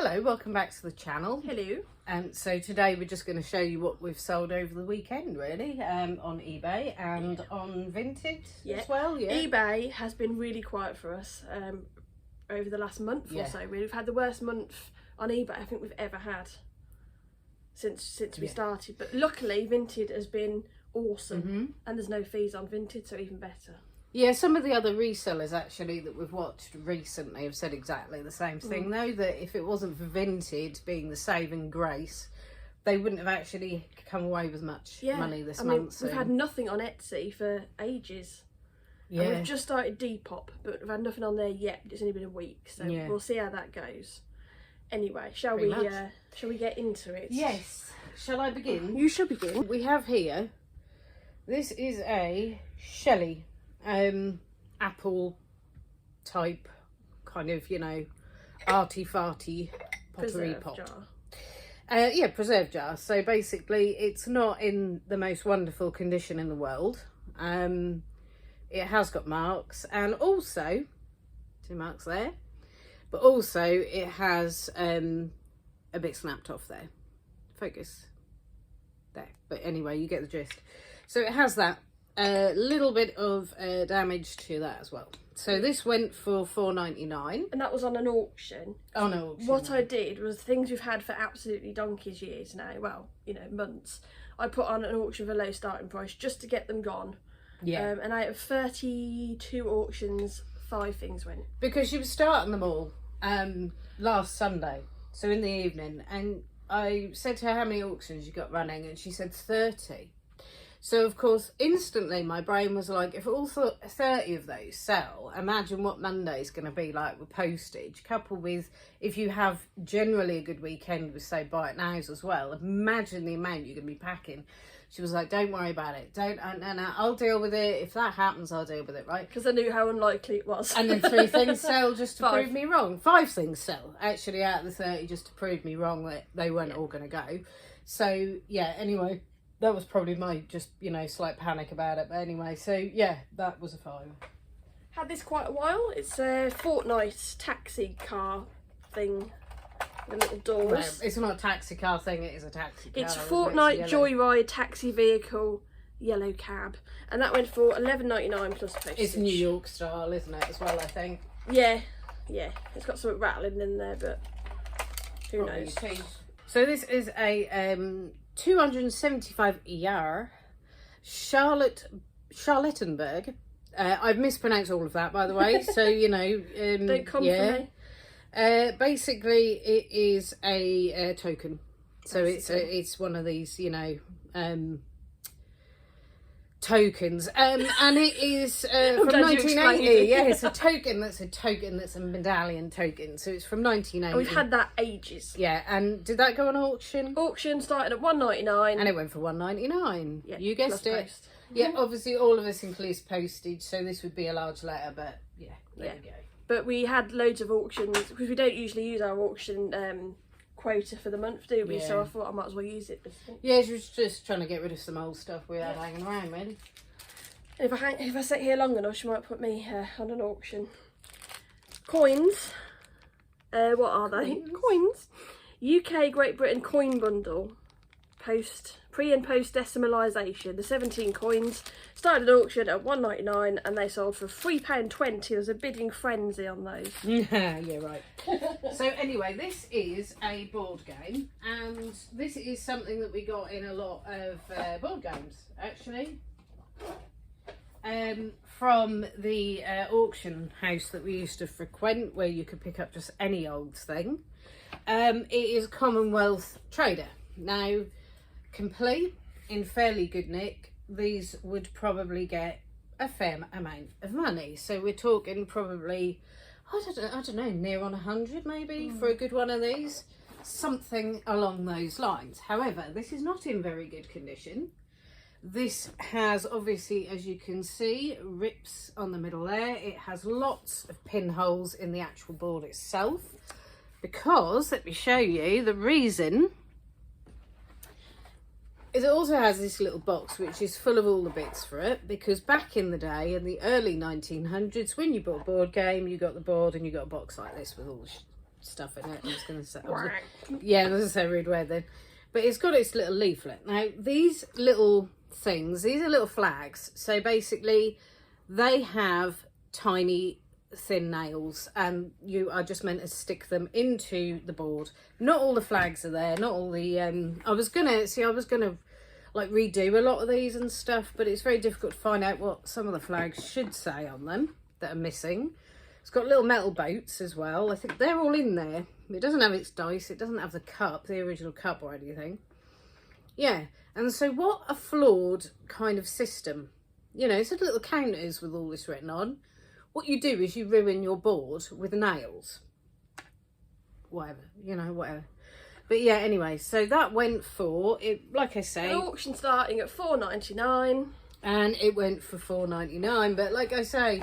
Hello, welcome back to the channel. Hello. So today we're just going to show you what we've sold over the weekend, really, on eBay and on Vinted as well. Yeah, eBay has been really quiet for us over the last month or so. We've had the worst month on eBay I think we've ever had since we started. But luckily Vinted has been awesome, and there's no fees on Vinted, so even better. Yeah, some of the other resellers actually that we've watched recently have said exactly the same thing, though, that if it wasn't for Vinted being the saving grace, they wouldn't have actually come away with much money this month. We've had nothing on Etsy for ages. Yeah. And we've just started Depop, but we've had nothing on there yet. It's only been a week, so we'll see how that goes. Anyway, shall we get into it? Yes. Shall I begin? You should begin. We have here, this is a Shelley apple type kind of, arty-farty pottery pot. Jar. Preserve jar. So basically it's not in the most wonderful condition in the world. It has got marks, and also 2 marks there, but also it has a bit snapped off there. Focus there, but anyway, you get the gist. So it has that. A little bit of damage to that as well. So this went for $4.99, and that was on an auction. On an auction. What I did was things we've had for absolutely donkey's years now. Well, months. I put on an auction for a low starting price just to get them gone. Yeah. And out of 32 auctions, 5 things went. Because she was starting them all last Sunday, so in the evening, and I said to her how many auctions you got running, and she said 30. So, of course, instantly my brain was like, if all 30 of those sell, imagine what Monday's going to be like with postage, coupled with, if you have generally a good weekend with, say, buy it nows as well, imagine the amount you're going to be packing. She was like, don't worry about it. No, I'll deal with it. If that happens, I'll deal with it, right? Because I knew how unlikely it was. And then 3 things sell just to prove me wrong. 5 things sell, actually, out of the 30, just to prove me wrong that they weren't all going to go. So, yeah, anyway. That was probably my just, slight panic about it. But anyway, so yeah, that was a 5. Had this quite a while. It's a Fortnite taxi car thing. The little doors. Well, it's not a taxi car thing, it is a taxi car. It's Fortnite Joyride taxi vehicle, yellow cab. And that went for $11.99 plus postage. It's New York style, isn't it, as well, I think? Yeah. It's got something rattling in there, but who knows. So this is a 275 ER Charlottenburg. I've mispronounced all of that, by the way, so don't come for me. Basically it is a token, so it's one of these tokens, and it is from 1980. Yeah, it's a token that's a medallion token, so it's from 1980. And we've had that ages. Yeah, and did that go on auction? Auction started at $1.99, and it went for $1.99. Yeah, you guessed it. Post. Yeah, obviously all of this includes postage, so this would be a large letter, but there you go. But we had loads of auctions because we don't usually use our auction quota for the month, do we? So I thought I might as well use it. Yeah, she was just trying to get rid of some old stuff we had hanging around, really. And if I sit here long enough, she might put me on an auction. Coins. What are they? Coins. UK Great Britain coin bundle. Pre and post decimalisation. The 17 coins started an auction at $1.99 and they sold for £3.20. There was a bidding frenzy on those. Yeah, right. So anyway, this is a board game, and this is something that we got in a lot of board games, actually. From the auction house that we used to frequent, where you could pick up just any old thing. It is Commonwealth Trader. Now, complete, in fairly good nick, these would probably get a fair amount of money. So we're talking probably, I don't know, near on 100 maybe for a good one of these. Something along those lines. However, this is not in very good condition. This has, obviously, as you can see, rips on the middle there. It has lots of pinholes in the actual board itself. Because, let me show you, the reason is it also has this little box which is full of all the bits for it, because back in the day, in the early 1900s, when you bought a board game, you got the board and you got a box like this with all the stuff in it. I was going to say, yeah, I was going to say a rude word then. But it's got its little leaflet. Now, these little things, these are little flags. So basically, they have tiny, thin nails, and you are just meant to stick them into the board. Not all the flags are there. Not all the. I was gonna like redo a lot of these and stuff, but it's very difficult to find out what some of the flags should say on them that are missing. It's got little metal boats as well. I think they're all in there. It doesn't have its dice. It doesn't have the cup, the original cup or anything. Yeah, and so what a flawed kind of system. You know, it's a little counters with all this written on. What you do is you ruin your board with nails. Whatever, you know, whatever. But yeah, anyway, so that went for, it. Like I say... An auction starting at $4.99. And it went for $4.99. But like I say...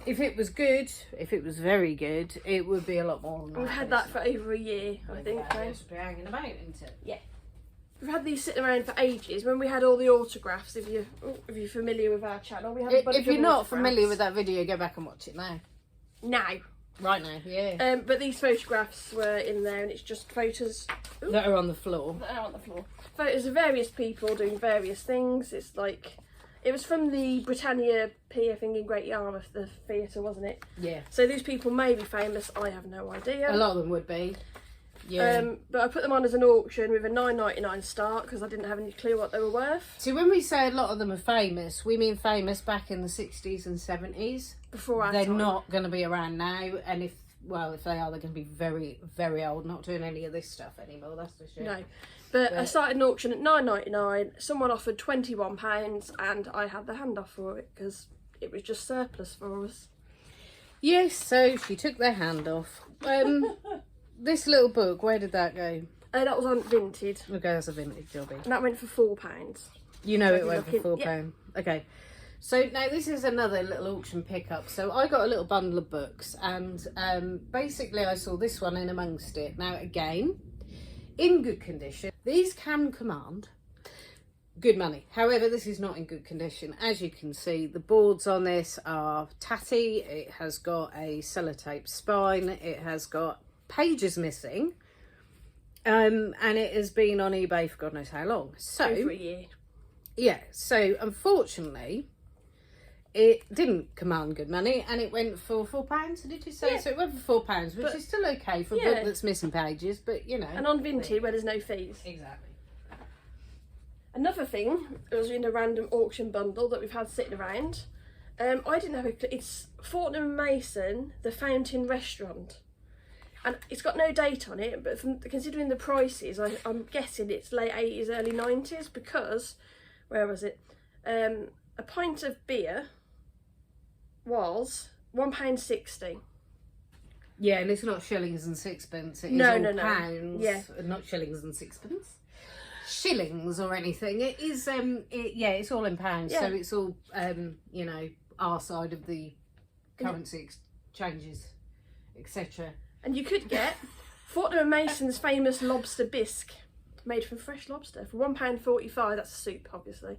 If it was good, if it was very good, it would be a lot more than that. We've had that for over a year, I think. It's be hanging about, isn't it? Yeah. We've had these sitting around for ages. When we had all the autographs, if you're familiar with our channel, we had a bunch If you're of not autographs. familiar with that video, go back and watch it now. Now. Right now, yeah. But these photographs were in there, and it's just photos that are on the floor. That are on the floor. Photos of various people doing various things. It's like... It was from the Britannia Pier thing in Great Yarmouth, the theatre, wasn't it? Yeah. So these people may be famous. I have no idea. A lot of them would be. Yeah. But I put them on as an auction with a $9.99 start because I didn't have any clue what they were worth. See, when we say a lot of them are famous, we mean famous back in the 60s and 70s. Before our They're time. not going to be around now, and if they are, they're going to be very, very old, not doing any of this stuff anymore, that's for sure. No. But I started an auction at $9.99. Someone offered £21 and I had the hand off for it because it was just surplus for us. Yes, so she took their hand off. This little book, where did that go? That was on Vinted. Okay, that's a vintage jobby. And that went for £4. You know So it went for £4. yeah. Okay. So now this is another little auction pickup. So I got a little bundle of books, and basically I saw this one in amongst it. Now again, in good condition. These can command good money. However, this is not in good condition. As you can see, the boards on this are tatty. It has got a sellotape spine. It has got pages missing. And it has been on eBay for God knows how long. So Over a year. yeah, so unfortunately it didn't command good money, and it went for £4, did you say? Yeah. So it went for £4, which is still okay for a book that's missing pages, but you know. And on Vinted where there's no fees. Exactly. Another thing, it was in a random auction bundle that we've had sitting around. I didn't have it's Fortnum & Mason, the Fountain Restaurant. And it's got no date on it, but considering the prices, I'm guessing it's late 80s, early 90s, because, where was it? A pint of beer was £1.60. Yeah, and it's not shillings and sixpence, it is No, all no, no. pounds, Yeah. not shillings and sixpence. Shillings or anything. It is, it's all in pounds, so it's all, you know, our side of the currency exchanges, etc. And you could get Fortnum & Mason's famous lobster bisque, made from fresh lobster, for £1.45. That's a soup, obviously.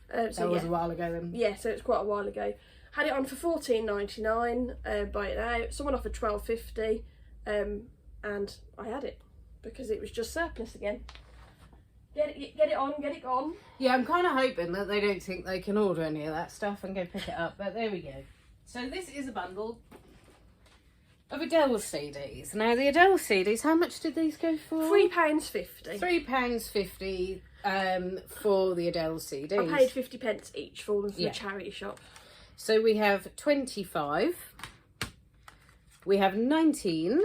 That was a while ago then. Yeah, so it's quite a while ago. Had it on for $14.99, buy it out. Someone offered $12.50, and I had it because it was just surplus again. Get it on, get it gone. Yeah, I'm kind of hoping that they don't think they can order any of that stuff and go pick it up, but there we go. So this is a bundle of Adele CDs. Now the Adele CDs, how much did these go for? £3.50. £3.50 for the Adele CDs. I paid 50p each for them from the charity shop. So we have 25, we have 19,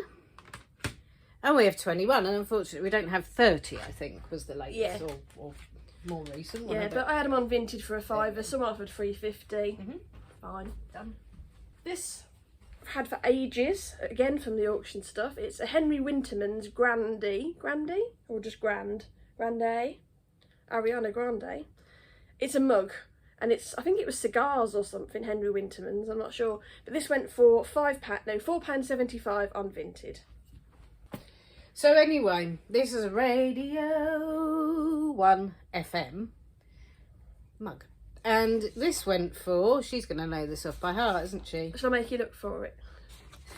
and we have 21, and unfortunately we don't have 30, I think, was the latest, or more recent one. Yeah, but I had them on Vinted for a £5. Someone offered £3.50. Fine. Done. This I've had for ages, again from the auction stuff. It's a Henry Winterman's Grandee, or just Grande, Ariana Grande. It's a mug, and I think it was cigars or something, Henry Winterman's, I'm not sure. But this went for £4.75 on Vinted. So anyway, this is a Radio 1 FM mug. And this went for, she's going to know this off by heart, isn't she? Shall I make you look for it?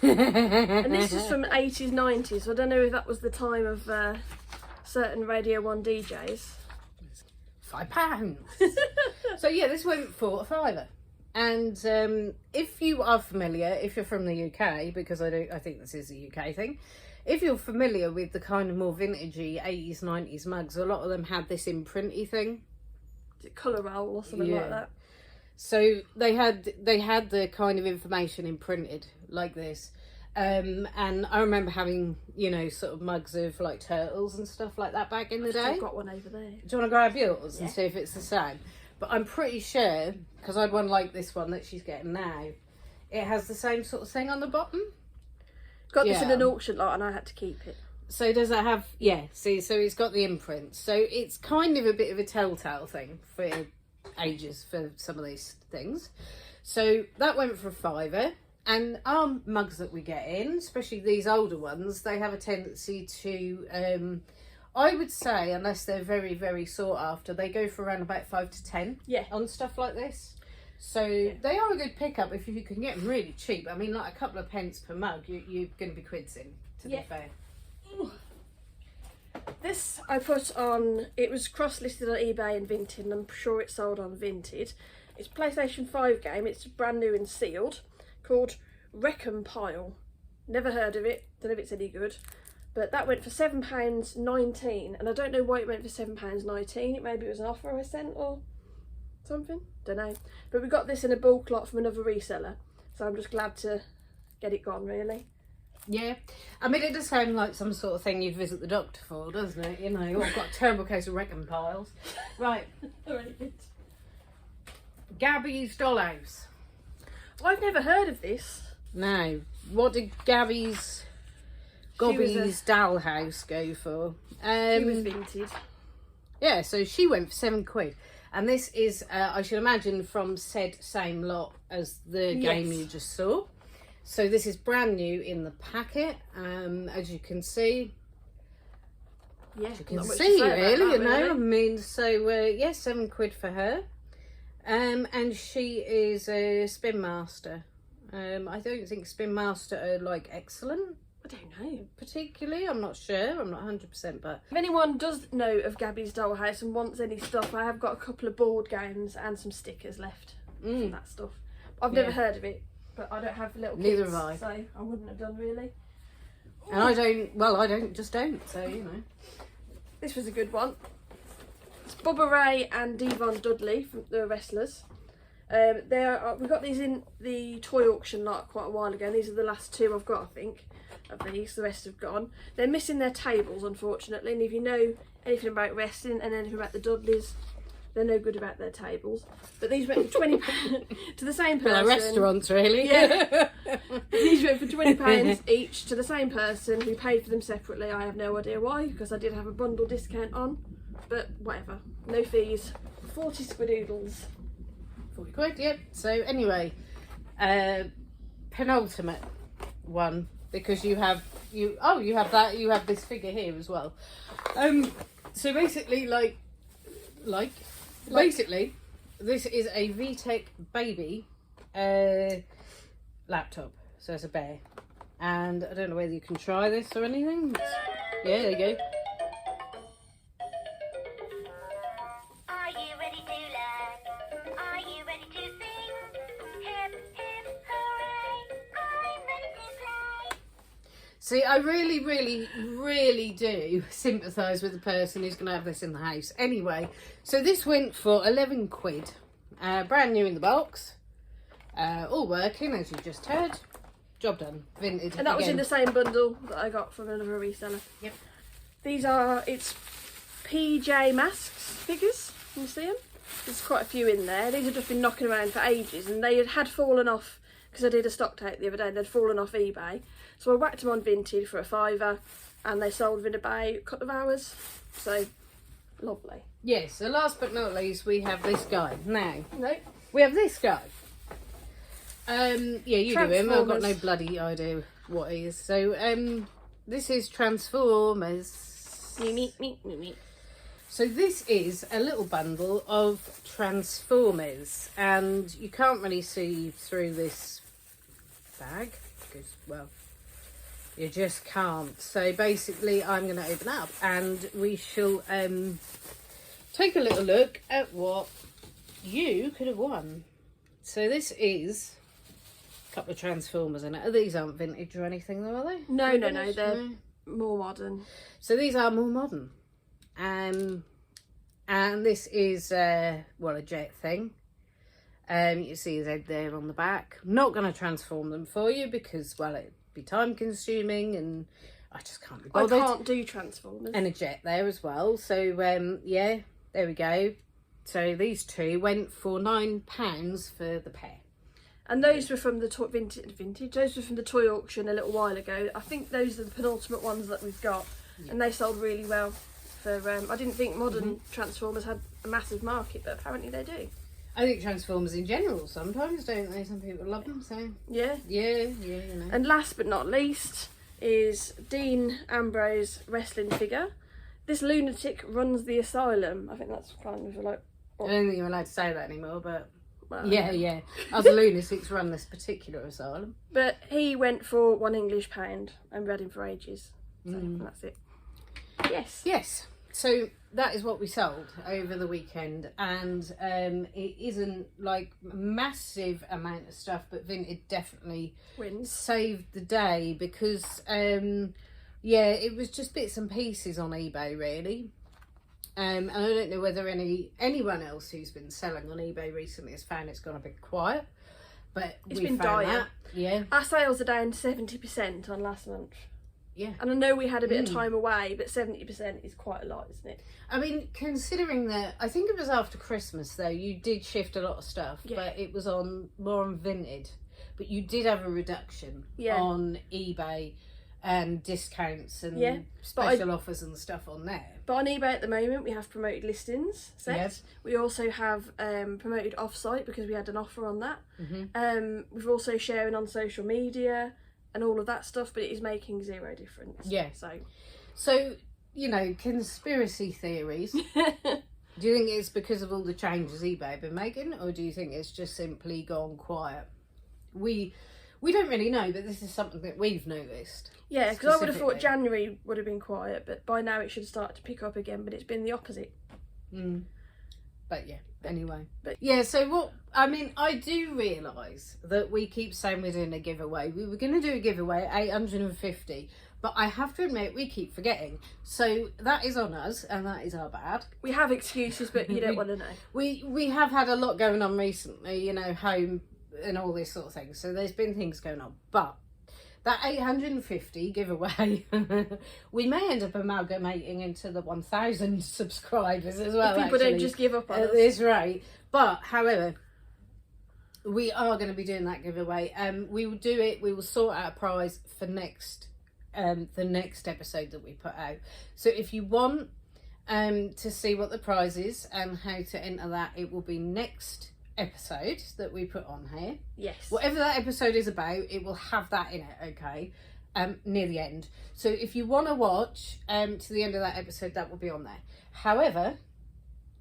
And this is from 80s, 90s. So I don't know if that was the time of certain Radio 1 DJs. £5. So yeah, this went for a fiver. And if you are familiar, if you're from the UK, because I think this is a UK thing, if you're familiar with the kind of more vintagey 80s, 90s mugs, a lot of them had this imprinty thing. Is it colour roll or something like that? So they had the kind of information imprinted like this. And I remember having, you know, sort of mugs of like turtles and stuff like that back in the day. I've got one over there. Do you want to grab yours and see if it's the same? But I'm pretty sure, because I'd one like this one that she's getting now, it has the same sort of thing on the bottom. Got this in an auction lot and I had to keep it. So does it have, see, so it's got the imprint. So it's kind of a bit of a telltale thing for ages for some of these things. So that went for a fiver. And our mugs that we get in, especially these older ones, they have a tendency to, I would say, unless they're very, very sought after, they go for around about 5 to 10 on stuff like this. So they are a good pickup if you can get them really cheap. I mean, like a couple of pence per mug, you're going to be quids in, to be fair. This I put on, it was cross-listed on eBay and Vinted, and I'm sure it's sold on Vinted. It's a PlayStation 5 game, it's brand new and sealed, called Recompile. Never heard of it, don't know if it's any good. But that went for £7.19, and I don't know why it went for £7.19. Maybe it was an offer I sent or something, don't know. But we got this in a bulk lot from another reseller, so I'm just glad to get it gone, really. Yeah, I mean, it does sound like some sort of thing you'd visit the doctor for, doesn't it? You know, I've got a terrible case of recompiles. Right. Gabby's Dollhouse. I've never heard of this. No. What did Gabby's Dollhouse go for? She was Vinted. Yeah, so she went for £7. And this is, I should imagine, from said same lot as the game you just saw. So this is brand new in the packet, as you can see. Yeah, you can see really, you know. I mean, so yeah, £7 for her. And she is a spin master. I don't think spin master are like excellent. I don't know. Particularly, I'm not sure. I'm not 100%, but if anyone does know of Gabby's Dollhouse and wants any stuff, I have got a couple of board games and some stickers left for that stuff. I've never heard of it, but I don't have little kids. Neither have I. So I wouldn't have done really. And I don't, so you know. This was a good one. It's Bubba Ray and Devon Dudley from the wrestlers. We got these in the toy auction lot quite a while ago. These are the last two I've got, I think, of these. The rest have gone. They're missing their tables, unfortunately. And if you know anything about wrestling and anything about the Dudleys, they're no good about their tables. But these went for £20 to the same person. Well, restaurants, really. Yeah. These went for £20 each to the same person who paid for them separately. I have no idea why, because I did have a bundle discount on. But whatever. No fees. 40 squidoodles. £40, yep. So anyway, penultimate one, because you have this figure here as well. So basically, basically, this is a VTech baby laptop. So it's a bear, and I don't know whether you can try this or anything. Yeah, there you go. See, I really, really, really do sympathise with the person who's going to have this in the house. Anyway, so this went for £11. Brand new in the box. All working, as you just heard. Job done. Vinted. And that was in the same bundle that I got from another reseller. Yep. These are, it's PJ Masks figures. Can you see them? There's quite a few in there. These have just been knocking around for ages, and they had fallen off, because I did a stock take the other day, and they'd fallen off eBay. So I whacked them on Vinted for a fiver, and they sold within about a couple of hours. So, lovely. Yes, so last but not least, we have this guy. Now, no, we have this guy. Yeah, you do him. I've got no bloody idea what he is. So, this is Transformers. Me. So this is a little bundle of Transformers, and you can't really see through this bag because, well, you just can't. So basically I'm going to open up and we shall take a little look at what you could have won. So this is a couple of Transformers in it. These aren't vintage or anything though, are they? No, they're more modern. So these are more modern. And this is, well, a jet thing. You see his head there on the back. I'm not going to transform them for you because, well, it'd be time consuming and I just can't be bothered. I can't do Transformers. And a jet there as well. So, yeah, there we go. So these two went for £9 for the pair. And those were from the vintage. Those were from the toy auction a little while ago. I think those are the penultimate ones that we've got. Yeah. And they sold really well. For I didn't think modern Transformers had a massive market, but apparently they do. I think Transformers in general sometimes, don't they? Some people love them, so... Yeah, you know. And last but not least is Dean Ambrose wrestling figure. This lunatic runs the asylum. I think that's kind of like... I don't think you're allowed to say that anymore, but... Well, yeah. Other lunatics run this particular asylum. But he went for £1 English and we had him for ages. So that's it. Yes. So that is what we sold over the weekend, and it isn't like a massive amount of stuff, but Vinted definitely saved the day because yeah, it was just bits and pieces on eBay really. And I don't know whether anyone else who's been selling on eBay recently has found it's gone a bit quiet, but it's been dire. Yeah, our sales are down 70% on last month. Yeah. And I know we had a bit of time away, but 70% is quite a lot, isn't it? I mean, considering that, I think it was after Christmas though, you did shift a lot of stuff, but it was more on Vinted. But you did have a reduction on eBay and discounts and special offers and stuff on there. But on eBay at the moment, we have promoted listings set. Yep. We also have promoted off-site because we had an offer on that. We've also sharing on social media and all of that stuff, but it is making zero difference. Yeah. So you know, conspiracy theories. Do you think it's because of all the changes eBay have been making, or do you think it's just simply gone quiet? We don't really know, but this is something that we've noticed. Yeah, because I would have thought January would have been quiet, but by now it should start to pick up again, but it's been the opposite. But yeah, anyway. But yeah, so what, I mean, I do realise that we keep saying we're doing a giveaway. We were going to do a giveaway at 850, but I have to admit we keep forgetting. So that is on us, and that is our bad. We have excuses, but you don't want to know. We have had a lot going on recently, you know, home and all this sort of thing. So there's been things going on, but that 850 giveaway, we may end up amalgamating into the 1,000 subscribers as well. If people don't just give up on us. That's right. But, however, we are going to be doing that giveaway. We will do it. We will sort out a prize for the next episode that we put out. So if you want to see what the prize is and how to enter that, it will be next episode that we put on here. Yes. Whatever that episode is about, it will have that in it, okay? Near the end. So if you want to watch to the end of that episode, that will be on there. However,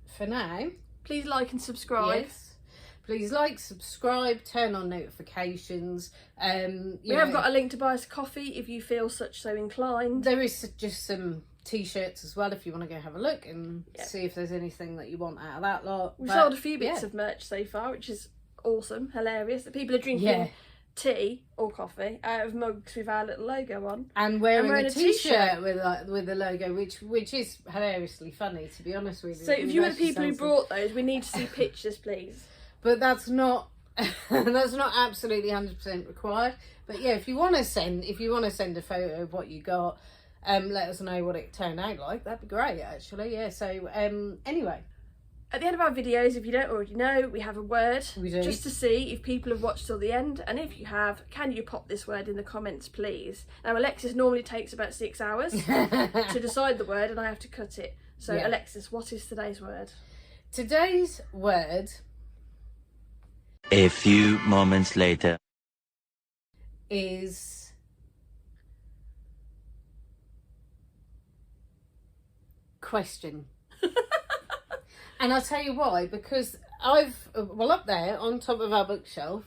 for now, please like and subscribe. Yes. Please like, subscribe, turn on notifications. We have got a link to buy us coffee if you feel so inclined. There is just some t-shirts as well if you want to go have a look and see if there's anything that you want out of that lot. We've sold a few bits of merch so far, which is awesome, hilarious. The people are drinking tea or coffee out of mugs with our little logo on, and wearing a t-shirt with the logo, which is hilariously funny, to be honest with you. So if you were the people who brought those, we need to see pictures, please. But that's not absolutely 100% required. But yeah, if you want to send a photo of what you got, let us know what it turned out like. That'd be great, actually. Yeah. So anyway, at the end of our videos, if you don't already know, we have a word. We do. Just to see if people have watched till the end, and if you have, can you pop this word in the comments, please? Now, Alexis normally takes about 6 hours to decide the word, and I have to cut it. So, Alexis, what is today's word? Today's word. A few moments later. Is question. And I'll tell you why, because up there on top of our bookshelf,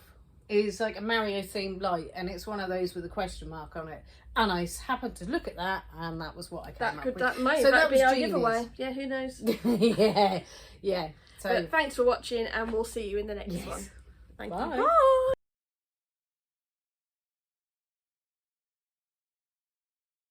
is like a Mario themed light, and it's one of those with a question mark on it. And I happened to look at that, and that was what I came up with. That might So be our genius. giveaway. Yeah, who knows? Yeah. So But thanks for watching, and we'll see you in the next Yes. one. Thank Bye. you. Bye.